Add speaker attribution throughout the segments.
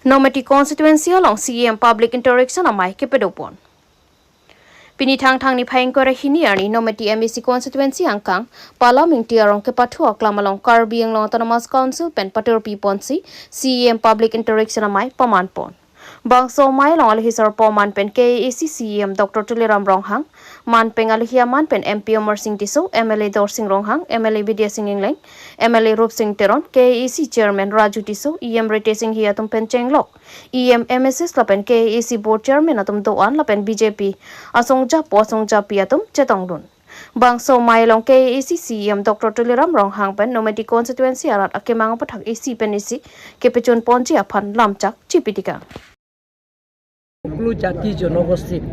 Speaker 1: Nomati constituency along CM public interaction amai kepedopon. Pini thang ni phaing kore hiniarni nomati MEC constituency angkang palaming tiarong ke pathuak lamalong Karbi Anglong Autonomous Council pen patur piponsi CM public interaction amai pamanpon. Bangso mai long alhisar poman pen KAC CM Dr. Tuliram Ronghang man peng alihia man pen MP Omar Singh Tiso MLA Dor Singh Ronghang MLA Vidya Singh Ingleng MLA Rup Singh Teron KAC Chairman Raju Tiso EM Rete Singh Hiatum pen Chenglok EM MSS lapen KAC Board Chairman atum doan lapen BJP asongja piatum chetongdun Bangso mai long KAC CM Dr. Tuliram Ronghang pen nomadi constituency arat akemang pathak AC pen AC kepechun ponji aphan lamchak chipitika
Speaker 2: সকলো জাতি জনগোষ্ঠীক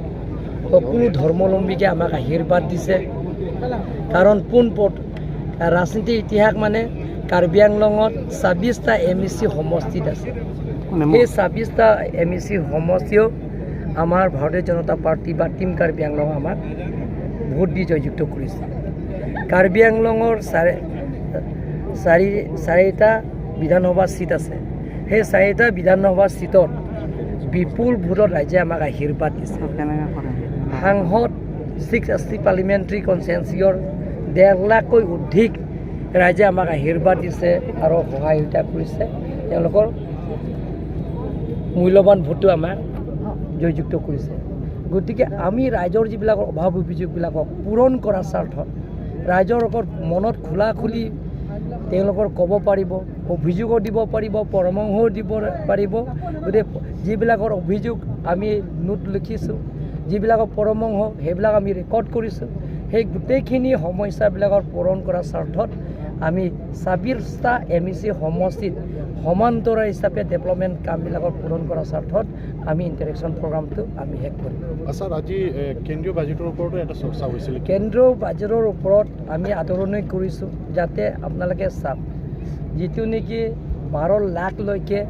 Speaker 2: সকলো ধৰ্মাৱলম্বীকে আমাক আশীৰ্বাদ দিছে কাৰণ পোনপট ৰাজনীতিৰ ইতিহাস মানে কাৰ্বি আংলঙত ২৬টা MEC সমষ্টিত আছে এই ২৬টা MEC সমষ্টিও আমাৰ ভাৰতীয় জনতা পাৰ্টি বা টিম কাৰ্বি আংলং আমাক ভোট দি জয়যুক্ত কৰিছে কাৰ্বি আংলঙৰ চাৰিটা বিধানসভা সিট আছে সেই চাৰিটা বিধানসভা সিটত বিপুল ভোটত ৰাইজে আমাক আশীৰ্বাদ দিছে সাংসদ 680 পাৰ্লিমেণ্টাৰী কনষ্টিটুৱেঞ্চিৰ 1.5 লাখকৈ অধিক ৰাইজে আমাক আশীৰ্বাদ দিছে আৰু সহায়তা কৰিছে তেওঁলোকৰ মূল্যৱান ভোটটো আমাক জয়যুক্ত কৰিছে গতিকে আমি ৰাইজৰ যিবিলাক অভাৱ অভিযোগবিলাকক পূৰণ কৰাৰ স্বাৰ্থত ৰাইজৰ মনত খোলাখুলি তেওঁলোকৰ ক'ব পাৰিব অভিযোগো দিব পাৰিব পৰামৰ্শও দিব পাৰিব গতিকে যিবিলাকৰ অভিযোগ আমি নোট লিখিছোঁ যিবিলাকৰ পৰামৰ্শ সেইবিলাক আমি ৰেকৰ্ড কৰিছোঁ সেই গোটেইখিনি সমস্যাবিলাকৰ পূৰণ কৰাৰ স্বাৰ্থত আমি ২৬টা MEC সমষ্টিত সমান্তৰাল হিচাপে ডেভেলপমেণ্ট কামবিলাকৰ পূৰণ কৰাৰ স্বাৰ্থত আমি ইণ্টাৰেকশ্যন প্ৰগ্ৰামটো আমি শেষ কৰিম
Speaker 3: ছাৰ আজি কেন্দ্ৰীয় বাজেটৰ ওপৰতো এটা চৰ্চা হৈছিল
Speaker 2: কেন্দ্ৰীয় বাজেটৰ ওপৰত আমি আদৰণি কৰিছোঁ যাতে আপোনালোকে চাওক যিটো নেকি 12 লাখলৈকে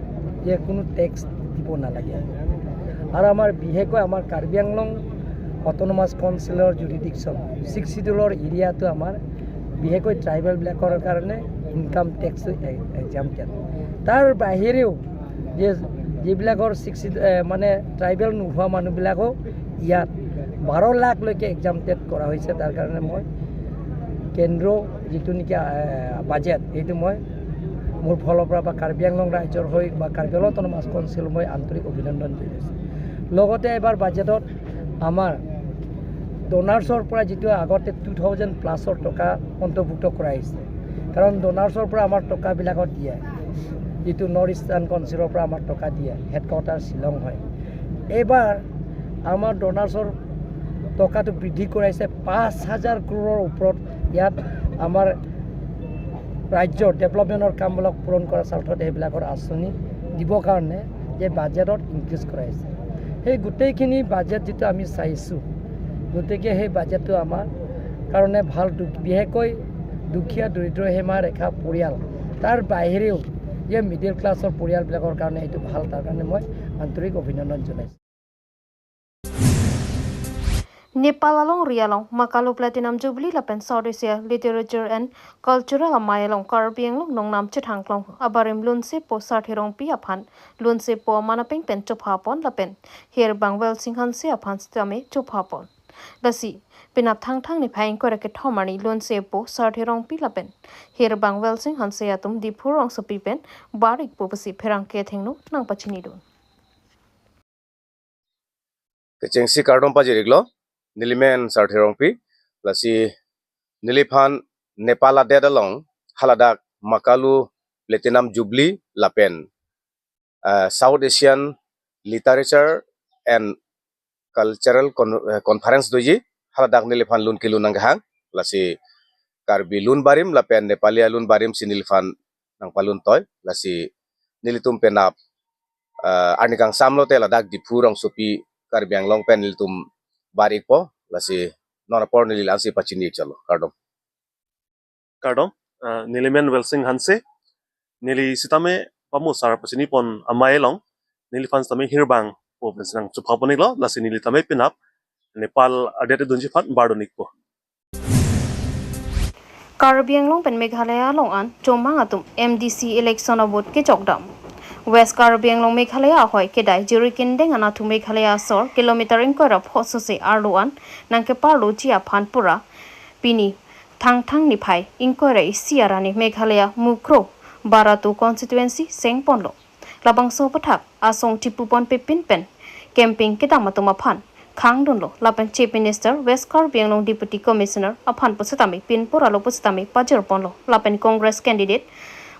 Speaker 2: যে কোনো টেক্স দিব নালাগে আৰু আমাৰ বিশেষকৈ আমাৰ কাৰ্বি আংলং অট'নমাছ কাউন্সিলৰ জুৰিডিকশ্যন 6 শিডিউলৰ এৰিয়াটো আমাৰ বিশেষকৈ ট্ৰাইবেলবিলাকৰ কাৰণে ইনকাম টেক্সটো এক্সাম্পটেড তাৰ বাহিৰেও যিবিলাকৰ মানে ট্ৰাইবেল নোহোৱা মানুহবিলাকক ইয়াত 12 লাখলৈকে এক্সাম্পটেড কৰা হৈছে তাৰ কাৰণে মই কেন্দ্ৰ যিটো নেকি বাজেট এইটো মই মোৰ ফালৰ পৰা বা কাৰ্বি আংলং ৰাজ্যৰ হৈ বা কাৰ্বি আংলং অট'নমাছ কাউন্সিল মই আন্তৰিক অভিনন্দন জনাইছোঁ লগতে এবাৰ বাজেটত আমাৰ ডোনাৰ্ছৰ পৰা যিটো আগতে 2000 প্লাছৰ টকা অন্তৰ্ভুক্ত কৰা হৈছে কাৰণ ডোনাৰ্ছৰ পৰা আমাৰ টকাবিলাকত দিয়ে যিটো নৰ্থ ইষ্টাৰ্ণ কাউন্সিলৰ পৰা আমাৰ টকা দিয়ে হেডকোৱাৰ্টাৰ শ্বিলং হয় এইবাৰ আমাৰ ডোনাৰ্ছৰ টকাটো বৃদ্ধি কৰাইছে ৫,০০০ কৰোৰৰ ওপৰত ইয়াত আমাৰ ৰাজ্যৰ ডেভেলপমেণ্টৰ কামবিলাক পূৰণ কৰাৰ স্বাৰ্থত এইবিলাকৰ আঁচনি দিবৰ কাৰণে যে বাজেটত ইনক্ৰিজ কৰাইছে সেই গোটেইখিনি বাজেট যিটো আমি চাইছোঁ গতিকে সেই বাজেটটো আমাৰ কাৰণে ভাল বিশেষকৈ দুখীয়া দৰিদ্ৰ সীমা ৰেখা পৰিয়াল তাৰ বাহিৰেও যে মিডিল ক্লাছৰ পৰিয়ালবিলাকৰ কাৰণে এইটো ভাল তাৰ কাৰণে মই আন্তৰিক অভিনন্দন জনাইছোঁ
Speaker 1: Nepal along Rialong Makalu Platinum Jubilee lapen South Asia Literature and Cultural Amayalong Karbi Anglong nong nam chithangklong abarim lunse po sarthirong pi aphan lunse po manapeng pen chophapon lapen her bangwel singhan se aphan stame chophapon lasi pinap thang ni phaing kore ke thomani lunse po sarthirong pi lapen her bangwel singhan se atum dipurong sopi pen barik po pasi pherang ke thengnu nang pachini do
Speaker 4: kechengsi kardom pajiriglo Nilimen sarthirongpi lasi niliphan Nepal adedalong haladak Makalu Platinum Jubilee lapen South Asian Literature and Cultural Conference doji haladak niliphan lun kilun nanghang lasi Karbi lun barim lapen Nepali lun barim siniliphan nang palun toy lasi nilitum penap arnikang samlote ladak dipurong supi Karbi Anglong pen nilitum barik po lasi norapor nililansi pachini chalo
Speaker 3: kardom nilimen welsing hanse nili sitame pamu sar pachini pon amaelong nilifan stame hirbang po besang chuphaponi lo lasi nilitame pinap Nepal adete dunji phat bardonik po
Speaker 1: Karbi Anglong pen Meghalaya long an chomang atum MDC election abot ke chokdam West Karbi Anglong Meghalaya hoi kedai jiri kindeng anatu Meghalaya sor kilometer ingkora phosose arluan nangke parlu jia phanpura pini thang ni phai ingkora isiarani Meghalaya mukro baratu constituency sengponlo labang so pathak asong tipupon pepin pen camping kidamatuma phan khangdunlo lapen chief minister West Karbi Anglong deputy commissioner aphan pusatami pinpura lo pusatami pajerponlo lapen congress candidate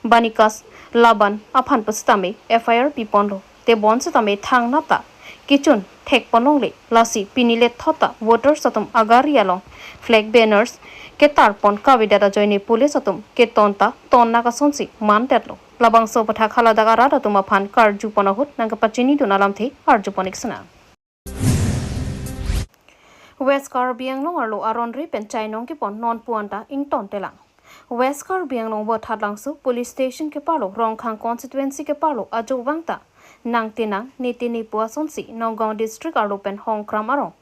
Speaker 1: Banikas Laban aphan pusatami FIR piponlo te bonsatami thang nata kichun thek ponongle lasi pinile thota voters atum agari along flag banners ketar pon kavidara joini police atum ketonta tonna ka sonsi mantetlo labang so patha khala daga rada tuma phan kar juponahut nang pachini dunalam the arjuponik sana West Karbi Anglong arlo aronri pen chainong ki pon non puanta ington telang West Karbi Anglong bo thatlangsu police station ke palo rongkhang constituency ke palo ajo wangta nang tinang nitini puasonsi Nonggaon district arlo pen hongkram arong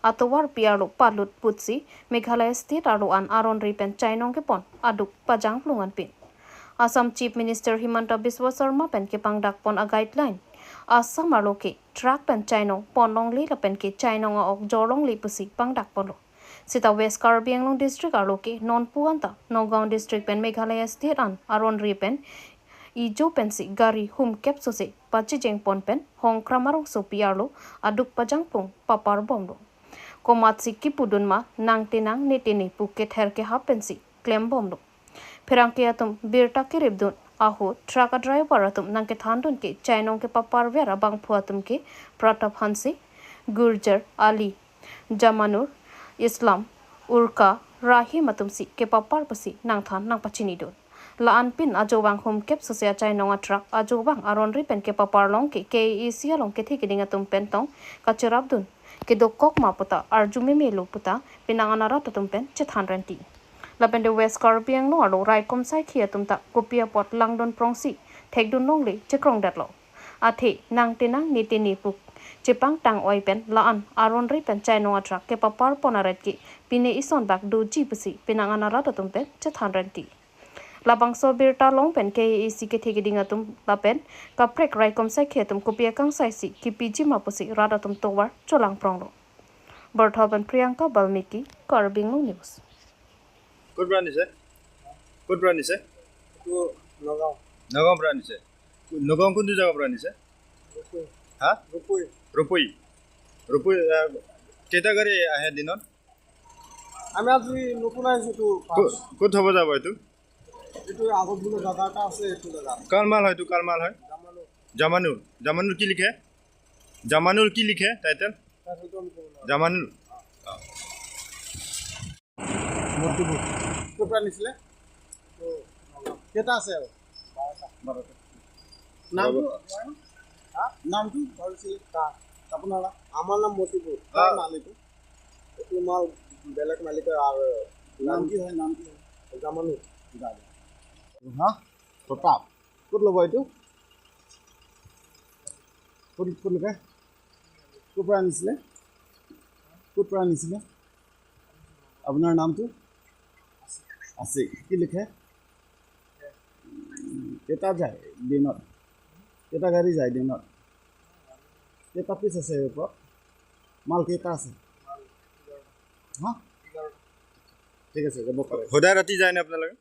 Speaker 1: atowar piarlo palut putsi Meghalaya state arlo an aronri pen chainong ke pon aduk pajang plungan pin Assam Chief Minister Himanta Biswa Sarma pen ke pangdak pon a guideline Assam arlo ke track pen chainong ponlong li la pen ke chainong ok jorong li pusi pangdak ponlo Sita West Karbi Anglong district arloke non puanta Nonggaon district pen Meghalaya state an aron ripen ijo pensi gari hum kep sose pachi jeng pon pen hong kramarong so piarlo aduk pajang pung papar bomlo komatsi kipudun ma nang tinang netini puket herke ha pensi klem bomlo Perangke atum birta ke ribdun aho truck driver atum nangke thandun ke chainong ke papar vera bang phuatum ke pratap hansi Gurjar Ali Jamanur Islam Urka Rahi matumsi ke papar pasi nang than nang pachini don la anpin ajowang hum kep sosia chai nonga truck ajowang aron ripen ke papar long ke isia long ke thik dinga tum pentong kachurab dun ke dokok ma puta arjumi melo puta pinanganara tatum pen chethan ranti lapende West Karbi Anglong alo rai kom sai khia tum ta kopia pot langdon prongsi thekdun nongle chekrong datlo athe nang tinang nitini puk Jepang tang oi pen laan aron ri pen chai nonga truck ke papar ponaret ki pine ison bak do ji pasi pinangana ra tum pen chethan ranti labang so birta long pen ke isi ke thegi dinga tum la pen ka prek rai kom sai khetum kopia kang sai si ki piji ma pasi ra tum towar cholang pronglo Berthaban Priyanka Balmiki Karbi Anglong News
Speaker 5: Good brand is it? Good brand is it?
Speaker 6: Noggaon.
Speaker 5: Noggaon brand is it? Noggaon kuntu jaga brand is it? हाँ रुपये केटा गाड़ी आহে দিনত
Speaker 6: আমি আজি নতুন আইছো
Speaker 5: ক'ত হ'ব যাব এইটো
Speaker 6: এইটো আগত বুলো জায়গাটা আছে এইটো জায়গা
Speaker 5: কালমাল হয়তো কালমাল হয় জামানুর কি লিখে টাইটেল জামানুর
Speaker 6: মতিপুর কোপৰা নিছিলে তো কেটা আছে আৰু 12টা নামটো ভাবিছিল আপোনাৰ আমাৰ নাম মতিপুৰ মালিক এইটো মাল বেলেগ মালিকৰ আৰু নাম কি হয় জামানুৰ হা প্ৰতাপ ক'ত ল'ব এইটো ক'ত লোকে ক'ৰ পৰা আনিছিলে আপোনাৰ নামটো আছে কি লিখে কেইটা যায় দিনত কেইটা গাড়ী যায় দিনত কেইটা পিচ আছে ওপৰত মাল কেইটা আছে হা ঠিক আছে যাব পাৰে
Speaker 5: সদায় ৰাতি যায় নে আপোনালোকে